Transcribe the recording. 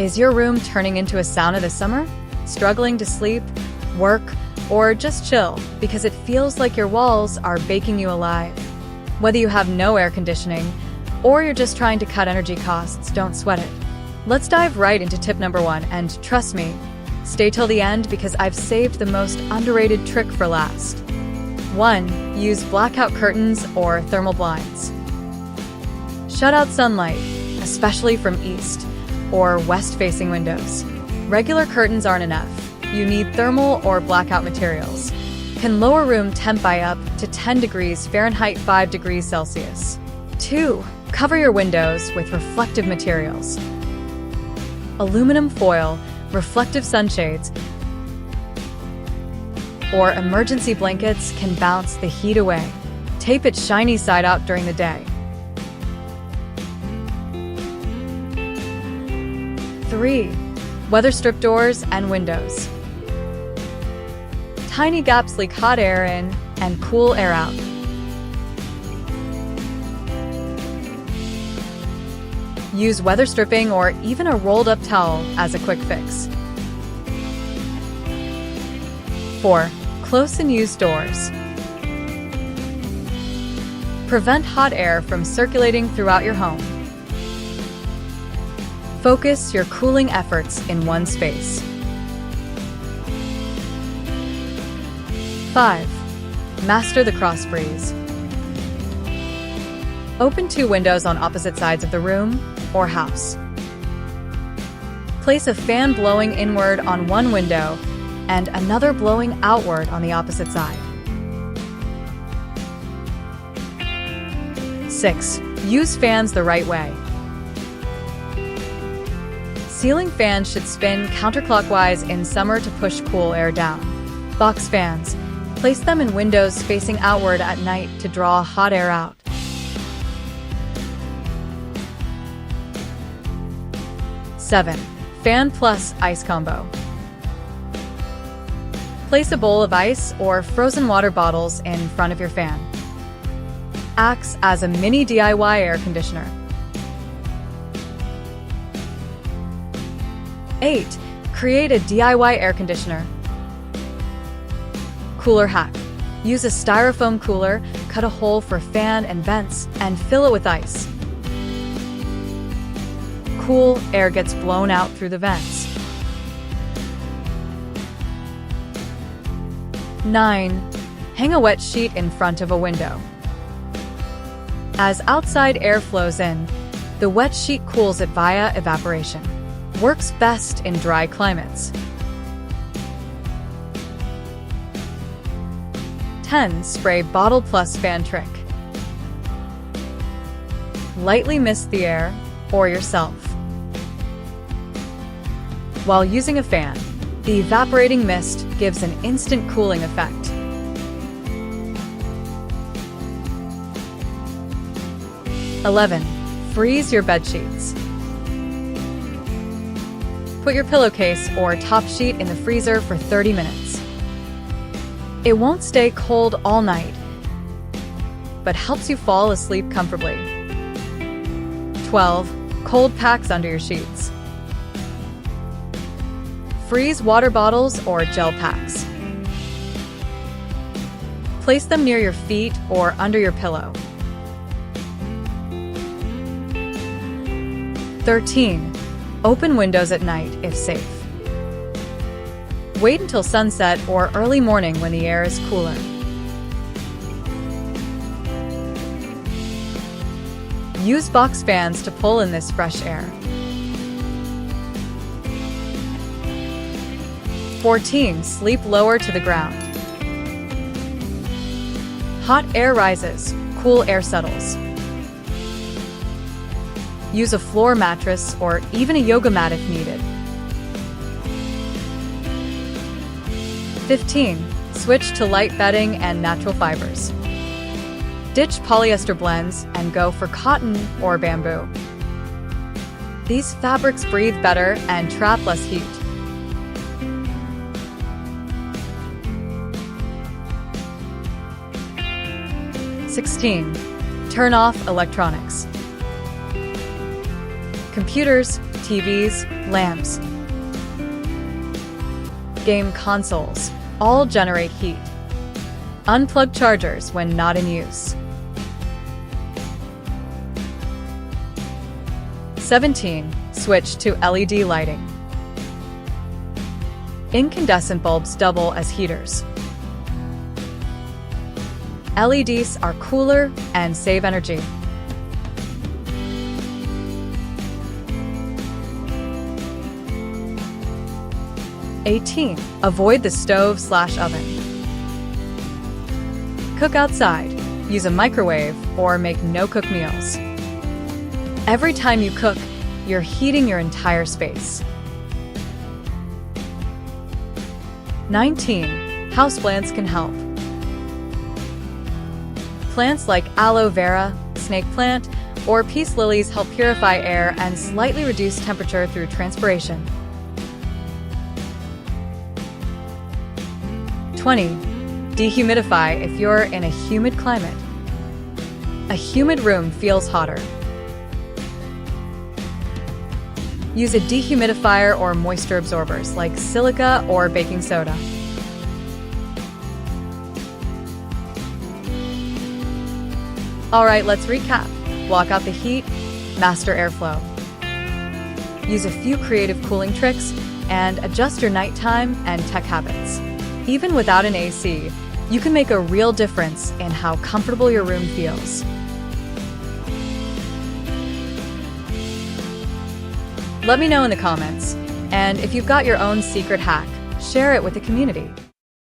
Is your room turning into a sauna this summer? Struggling to sleep, work, or just chill because it feels like your walls are baking you alive? Whether you have no air conditioning or you're just trying to cut energy costs, don't sweat it. Let's dive right into tip number 1, and trust me, stay till the end because I've saved the most underrated trick for last. 1. Use blackout curtains or thermal blinds. Shut out sunlight, especially from east or west-facing windows. Regular curtains aren't enough. You need thermal or blackout materials. Can lower room temp by up to 10 degrees Fahrenheit, 5 degrees Celsius. 2. Cover your windows with reflective materials. Aluminum foil, reflective sunshades, or emergency blankets can bounce the heat away. Tape it shiny side out during the day. 3. Weather strip doors and windows. Tiny gaps leak hot air in and cool air out. Use weather stripping or even a rolled-up towel as a quick fix. 4. Close and use doors. Prevent hot air from circulating throughout your home. Focus your cooling efforts in one space. 5. Master the cross breeze. Open 2 windows on opposite sides of the room or house. Place a fan blowing inward on one window and another blowing outward on the opposite side. 6. Use fans the right way. Ceiling fans should spin counterclockwise in summer to push cool air down. Box fans. Place them in windows facing outward at night to draw hot air out. 7. Fan plus ice combo. Place a bowl of ice or frozen water bottles in front of your fan. Acts as a mini DIY air conditioner. 8. Create a DIY air conditioner. Cooler hack. Use a styrofoam cooler, cut a hole for fan and vents, and fill it with ice. Cool air gets blown out through the vents. 9. Hang a wet sheet in front of a window. As outside air flows in, the wet sheet cools it via evaporation. Works best in dry climates. 10. Spray bottle plus fan trick. Lightly mist the air or yourself. While using a fan, the evaporating mist gives an instant cooling effect. 11. Freeze your bed sheets. Put your pillowcase or top sheet in the freezer for 30 minutes. It won't stay cold all night, but helps you fall asleep comfortably. 12. Cold packs under your sheets. Freeze water bottles or gel packs. Place them near your feet or under your pillow. 13. Open windows at night if safe. Wait until sunset or early morning when the air is cooler. Use box fans to pull in this fresh air. 14. Sleep lower to the ground. Hot air rises, cool air settles. Use a floor mattress or even a yoga mat if needed. 15. Switch to light bedding and natural fibers. Ditch polyester blends and go for cotton or bamboo. These fabrics breathe better and trap less heat. 16. Turn off electronics. Computers, TVs, lamps, game consoles all generate heat. Unplug chargers when not in use. 17. Switch to LED lighting. Incandescent bulbs double as heaters. LEDs are cooler and save energy. 18. Avoid the stove/oven. Cook outside. Use a microwave or make no-cook meals. Every time you cook, you're heating your entire space. 19. Houseplants can help. Plants like aloe vera, snake plant, or peace lilies help purify air and slightly reduce temperature through transpiration. 20. Dehumidify if you're in a humid climate. A humid room feels hotter. Use a dehumidifier or moisture absorbers like silica or baking soda. Alright, let's recap. Block out the heat, master airflow. Use a few creative cooling tricks, and adjust your nighttime and tech habits. Even without an AC, you can make a real difference in how comfortable your room feels. Let me know in the comments, and if you've got your own secret hack, share it with the community.